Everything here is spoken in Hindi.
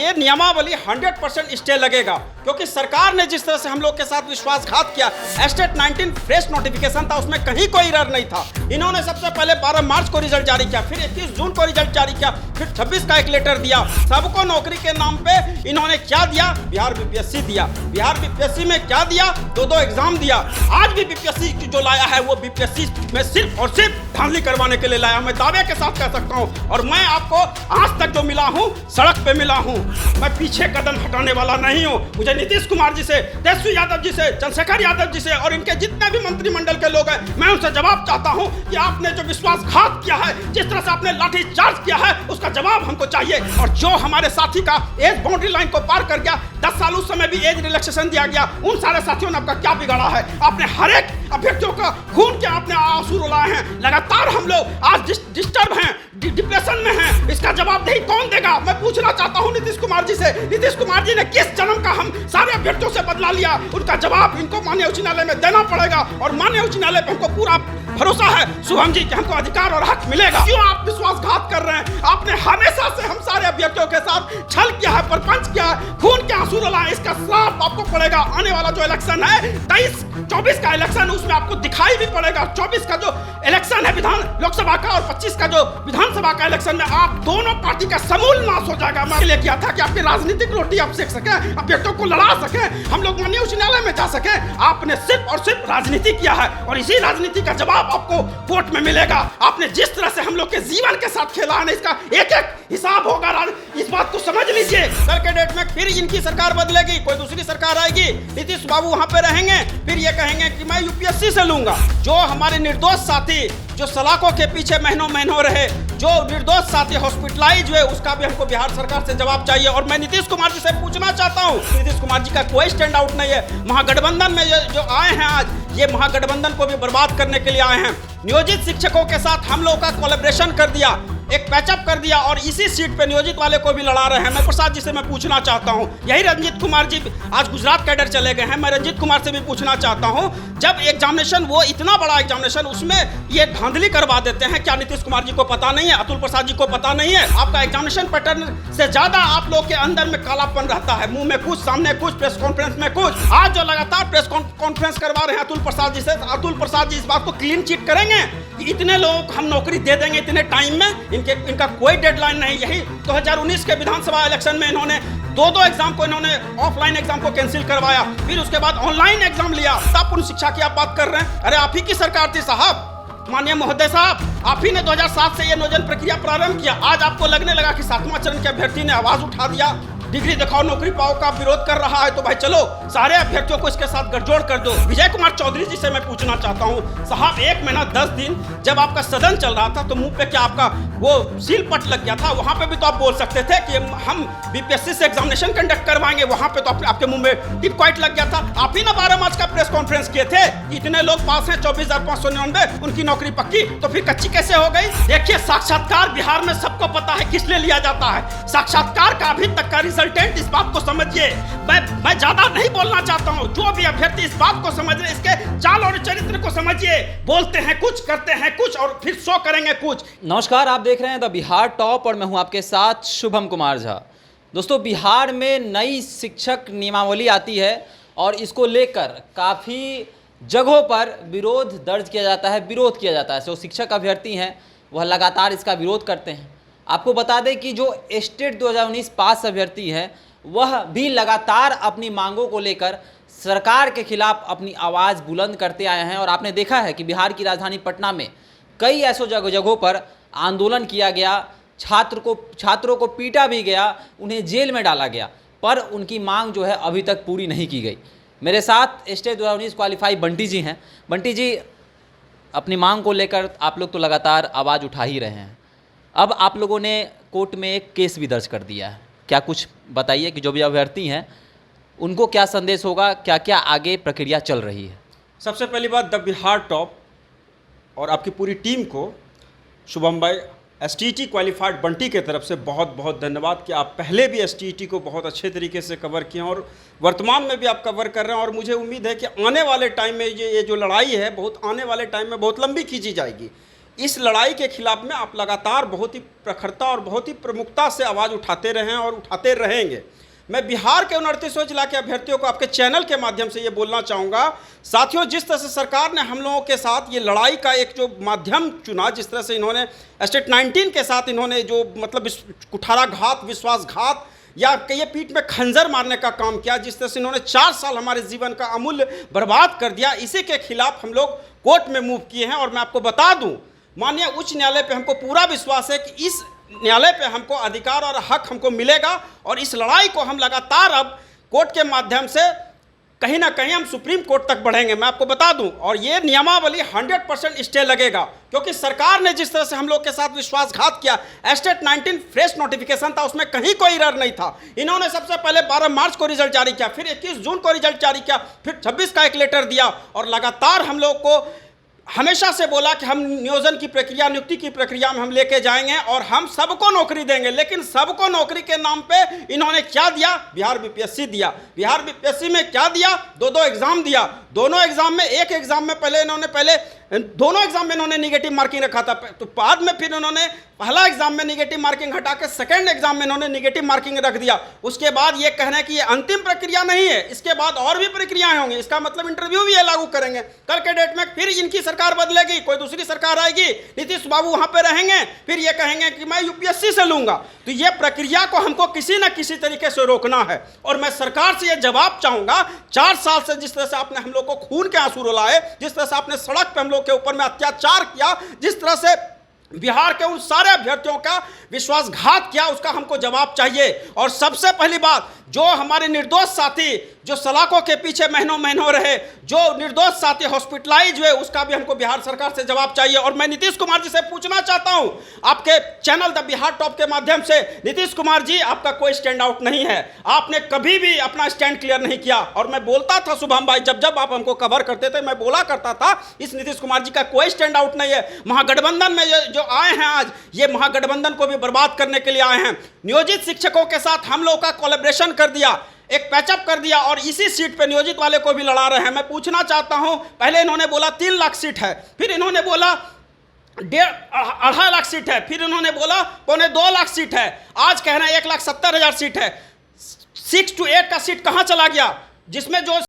ये नियमावली 100% स्टे लगेगा, क्योंकि सरकार ने जिस तरह से हम लोग के साथ विश्वासघात किया। एस्टेट 19 फ्रेश नोटिफिकेशन था, उसमें कहीं कोई एरर नहीं था। इन्होंने सबसे पहले 12 मार्च को रिजल्ट जारी किया, फिर 21 जून को रिजल्ट जारी किया, फिर 26 का एक लेटर दिया। सबको नौकरी के नाम पे इन्होंने क्या दिया? बिहार बीपीएससी दिया। बिहार बीपीएससी में क्या दिया? 2 एग्जाम दिया। आज भी बीपीएससी जो लाया है वो बीपीएससी में सिर्फ और सिर्फ धांधली करवाने के लिए लाया। मैं दावे के साथ कह सकता हूं, और मैं आपको आज तक जो मिला हूं सड़क पे मिला हूं। मैं पीछे कदम हटाने वाला नहीं हूं। मुझे नीतीश कुमार जी से, तेजस्वी यादव जी से, चंद्रशेखर यादव जी से और इनके जितने भी मंत्रिमंडल के लोग हैं, मैं उनसे जवाब चाहता हूं कि आपने जो विश्वासघात किया है, जिस तरह से आपने लाठीचार्ज किया है, उसका जवाब हमको चाहिए। और जो हमारे साथी का एज बाउंड्री लाइन को पार कर गया, 10 साल उस समय भी एज रिलैक्सेशन दिया गया, उन सारे साथियों ने आपका क्या बिगाड़ा है? आपने हर एक अभ्यर्थियों का खून के आपने आंसू रुलाए हैं। लगातार हम लोग आज डिस्टर्ब हैं, डिप्रेशन में हैं। इसका जवाबदेही कौन देगा? मैं पूछना चाहता हूं नीतीश कुमार जी से। नीतीश कुमार जी ने किस जन्म का हम सारे अभ्यर्थियों से बदला लिया? उनका जवाब इनको माननीय उच्च न्यायालय में देना पड़ेगा, और माननीय उच्च न्यायालय पे हमको पूरा भरोसा है शुभम जी कि हमको अधिकार और हक मिलेगा। क्यों आप विश्वासघात कर रहे हैं? आपने हमेशा से हम सारे अभ्यर्थियों के साथ छल किया है, प्रपंच किया है, खून के आंसू रुलाए। इसका श्राप आपको पड़ेगा। आने वाला जो इलेक्शन है 23-24 का इलेक्शन, उसमें आपको दिखाई भी पड़ेगा। 24 का जो इलेक्शन है विधान लोकसभा का, और 25 का जो विधानसभा का इलेक्शन में आप दोनों पार्टी का समूल नाश हो जाएगा। मैं लिए किया था कि आपकी राजनीतिक रोटी आप सेक सके, अभ्यर्थियों को लड़ा सके, हम लोग माननीय उच्च न्यायालय में जा सके। आपने सिर्फ और सिर्फ राजनीति किया है, और इसी राजनीति का जवाब आपको कोर्ट में मिलेगा। आपने जिस तरह से हम लोग के जीवन के साथ खेला है, इसका एक एक हिसाब होगा। इस बात को समझ लीजिए। कल के डेट में फिर इनकी सरकार बदलेगी, कोई दूसरी सरकार आएगी, नीतीश बाबू वहां पे रहेंगे, फिर ये कहेंगे कि मैं यूपीएससी से लूंगा। जो हमारे निर्दोष साथी जो सलाखों के पीछे महीनों रहे, जो निर्दोष साथी हॉस्पिटलाइज हुए, उसका भी हमको बिहार सरकार से जवाब चाहिए। और मैं नीतीश कुमार जी से पूछना चाहता हूं, नीतीश कुमार जी का कोई स्टैंड आउट नहीं है। महागठबंधन में जो आए हैं आज, ये महागठबंधन को भी बर्बाद करने के लिए आए हैं। नियोजित शिक्षकों के साथ हम लोग का कोलैबोरेशन कर दिया, एक पैचअप कर दिया, और इसी सीट पे नियोजित वाले को भी लड़ा रहे हैं। मैं प्रसाद जी से मैं पूछना चाहता हूं, यही रंजीत कुमार जी आज गुजरात कैडर चले गए हैं, मैं रंजीत कुमार से भी पूछना चाहता हूं, जब एग्जामिनेशन वो इतना बड़ा एग्जामिनेशन, उसमें ये धांधली करवा देते हैं, क्या नीतीश कुमार जी को पता नहीं है? अतुल प्रसाद जी को पता नहीं है? आपका एग्जामिनेशन पैटर्न से ज्यादा आप लोग के अंदर में कालापन रहता है। मुंह में कुछ, सामने कुछ, प्रेस कॉन्फ्रेंस में कुछ। आज जो लगातार प्रेस कॉन्फ्रेंस करवा रहे हैं अतुल प्रसाद जी से, अतुल प्रसाद जी इस बात को क्लीन चिट करेंगे कि इतने लोग हम नौकरी दे देंगे इतने टाइम में? इनका कोई डेडलाइन नहीं। यही 2019 के विधानसभा इलेक्शन में इन्होंने 2 एग्जाम को, इन्होंने ऑफलाइन एग्जाम को कैंसिल करवाया, फिर उसके बाद ऑनलाइन एग्जाम लिया। तब पूर्ण शिक्षा की आप बात कर रहे हैं? अरे आप ही की सरकार थी साहब, माननीय महोदय साहब, आप ही ने 2007 से ये नियोजन प्रक्रिया प्रारंभ किया। आज आपको लगने लगा कि 7वां चरण के अभ्यर्थी ने आवाज उठा दिया, डिग्री दिखाओ नौकरी पाओ का विरोध कर रहा है, तो भाई चलो सारे अभ्यर्थियों को इसके साथ गठजोड़ कर दो। विजय कुमार चौधरी जी से मैं पूछना चाहता हूं साहब, 1 महीना 10 दिन जब आपका सदन चल रहा था, तो मुंह पे क्या आपका वो सील पट लग गया था? वहां पे भी तो आप बोल सकते थे कि हम बीपीएससी से एग्जामिनेशन कंडक्ट करवाएंगे, वहां पे तो आपके मुंह में टिप क्वाइट लग गया था। आप ही ना 12 मार्च का प्रेस कॉन्फ्रेंस किए थे, इतने लोग पास हैं, 24,599, उनकी नौकरी पक्की, तो फिर कच्ची कैसे हो गई? देखिए, साक्षात्कार बिहार में सबको पता है किस लिए लिया जाता है। साक्षात्कार का अभी तक का रिजल्टेंट, इस बात को समझिए। मैं ज्यादा नहीं बोलना चाहता हूं, जो भी अभ्यर्थी इस बात को समझ रहे, इसके चाल और चरित्र को समझिए। बोलते हैं कुछ, करते हैं कुछ, और फिर शो करेंगे कुछ। नमस्कार, आप देख रहे हैं द बिहार टॉप, और मैं हूं आपके साथ शुभम कुमार झा। दोस्तों, बिहार में नई शिक्षक नियमावली आती है, और इसको लेकर काफ़ी जगहों पर विरोध दर्ज किया जाता है, विरोध किया जाता है। जो शिक्षक अभ्यर्थी हैं वह लगातार इसका विरोध करते हैं। आपको बता दें कि जो स्टेट 2019 पास अभ्यर्थी हैं, वह भी लगातार अपनी मांगों को लेकर सरकार के खिलाफ अपनी आवाज़ बुलंद करते आए हैं। और आपने देखा है कि बिहार की राजधानी पटना में कई ऐसो जगहों पर आंदोलन किया गया, छात्रों को पीटा भी गया, उन्हें जेल में डाला गया, पर उनकी मांग जो है अभी तक पूरी नहीं की गई। मेरे साथ स्टेट 2019 क्वालिफाई बंटी जी हैं। बंटी जी, अपनी मांग को लेकर आप लोग तो लगातार आवाज़ उठा ही रहे हैं। अब आप लोगों ने कोर्ट में एक केस भी दर्ज कर दिया है, क्या कुछ बताइए कि जो भी अभ्यर्थी हैं उनको क्या संदेश होगा, क्या क्या आगे प्रक्रिया चल रही है? सबसे पहली बात, द बिहार टॉप और आपकी पूरी टीम को, शुभम भाई, एसटीईटी क्वालिफाइड बंटी के तरफ से बहुत बहुत धन्यवाद कि आप पहले भी एसटीईटी को बहुत अच्छे तरीके से कवर किए हैं और वर्तमान में भी आप कवर कर रहे हैं। और मुझे उम्मीद है कि आने वाले टाइम में ये जो लड़ाई है, बहुत आने वाले टाइम में बहुत लंबी खींची जाएगी, इस लड़ाई के खिलाफ में आप लगातार बहुत ही प्रखरता और बहुत ही प्रमुखता से आवाज़ उठाते रहे हैं और उठाते रहेंगे। मैं बिहार के 29 जिला के अभ्यर्थियों को आपके चैनल के माध्यम से ये बोलना चाहूँगा, साथियों, जिस तरह से सरकार ने हम लोगों के साथ ये लड़ाई का एक जो माध्यम चुना, जिस तरह से इन्होंने एस्टेट 19 के साथ इन्होंने जो मतलब कुठाराघात, विश्वासघात या कई पीठ में खंजर मारने का काम किया, जिस तरह से इन्होंने 4 साल हमारे जीवन का अमूल्य बर्बाद कर दिया, इसी के खिलाफ हम लोग कोर्ट में मूव किए हैं। और मैं आपको बता दूं, माननीय उच्च न्यायालय पे हमको पूरा विश्वास है कि इस न्यायालय पे हमको अधिकार और हक हमको मिलेगा और इस लड़ाई को हम लगातार अब कोर्ट के माध्यम से कहीं ना कहीं हम सुप्रीम कोर्ट तक बढ़ेंगे। मैं आपको बता दूं, और ये नियमावली 100% स्टे लगेगा, क्योंकि सरकार ने जिस तरह से हम लोग के साथ विश्वासघात किया, एस्टेट 19 फ्रेश नोटिफिकेशन था, उसमें कहीं कोई एरर नहीं था। इन्होंने सबसे पहले 12 मार्च को रिजल्ट जारी किया, फिर 21 जून को रिजल्ट जारी किया, फिर 26 का एक लेटर दिया और लगातार हम लोग को हमेशा से बोला कि हम नियोजन की प्रक्रिया, नियुक्ति की प्रक्रिया में हम लेके जाएंगे और हम सबको नौकरी देंगे। लेकिन सबको नौकरी के नाम पे इन्होंने क्या दिया? बिहार बीपीएससी दिया। बिहार बीपीएससी में क्या दिया? 2 एग्जाम दिया। दोनों एग्जाम में, एक एग्जाम में दोनों एग्जाम में इन्होंने निगेटिव मार्किंग रखा था, तो बाद में फिर इन्होंने पहला एग्जाम में निगेटिव मार्किंग हटा के सेकेंड एग्जाम में इन्होंने निगेटिव मार्किंग रख दिया। उसके बाद ये कहना है कि ये अंतिम प्रक्रिया नहीं है, इसके बाद और भी प्रक्रियाएं होंगी, इसका मतलब इंटरव्यू भी ये लागू करेंगे। कल के डेट में फिर इनकी सरकार बदलेगी, कोई दूसरी सरकार आएगी, नीतीश बाबू वहां पे रहेंगे, फिर ये कहेंगे कि मैं यूपीएससी से लूंगा। तो ये प्रक्रिया को हमको किसी न किसी तरीके से रोकना है और मैं सरकार से ये जवाब चाहूंगा, 4 साल से जिस तरह से आपने हम लोग को खून के आंसू रुलाए, जिस तरह से आपने सड़क पे हम लोग के ऊपर में अत्याचार किया, जिस तरह से बिहार के उन सारे अभ्यर्थियों का विश्वासघात किया, उसका हमको जवाब चाहिए। और सबसे पहली बात, जो हमारे निर्दोष साथी जो सलाखों के पीछे महीनों महीनों रहे, जो निर्दोष साथी हॉस्पिटलाइज हुए, उसका भी हमको बिहार सरकार से जवाब चाहिए। और मैं नीतीश कुमार जी से पूछना चाहता हूं, आपके चैनल द बिहार टॉप के माध्यम से, नीतीश कुमार जी, आपका कोई स्टैंड आउट नहीं है, आपने कभी भी अपना स्टैंड क्लियर नहीं किया। और मैं बोलता था शुभम भाई, जब आप हमको कवर करते थे, मैं बोला करता था इस नीतीश कुमार जी का कोई स्टैंड आउट नहीं है। महागठबंधन में जो आए हैं आज, ये महागठबंधन को भी बर्बाद करने के लिए आए हैं। नियोजित शिक्षकों के साथ हम लोग का कोलैबोरेशन कर दिया, एक पैचअप कर दिया और इसी सीट पे नियोजित वाले को भी लड़ा रहे हैं। मैं पूछना चाहता हूं, पहले इन्होंने बोला 3 लाख सीट है, फिर इन्होंने बोला 2.5 लाख सीट है, फिर इन्होंने बोला 2.25 लाख सीट है, आज कह रहे हैं 1,70,000 सीट है। 6 to 8 का सीट कहां चला गया, जिसमें जो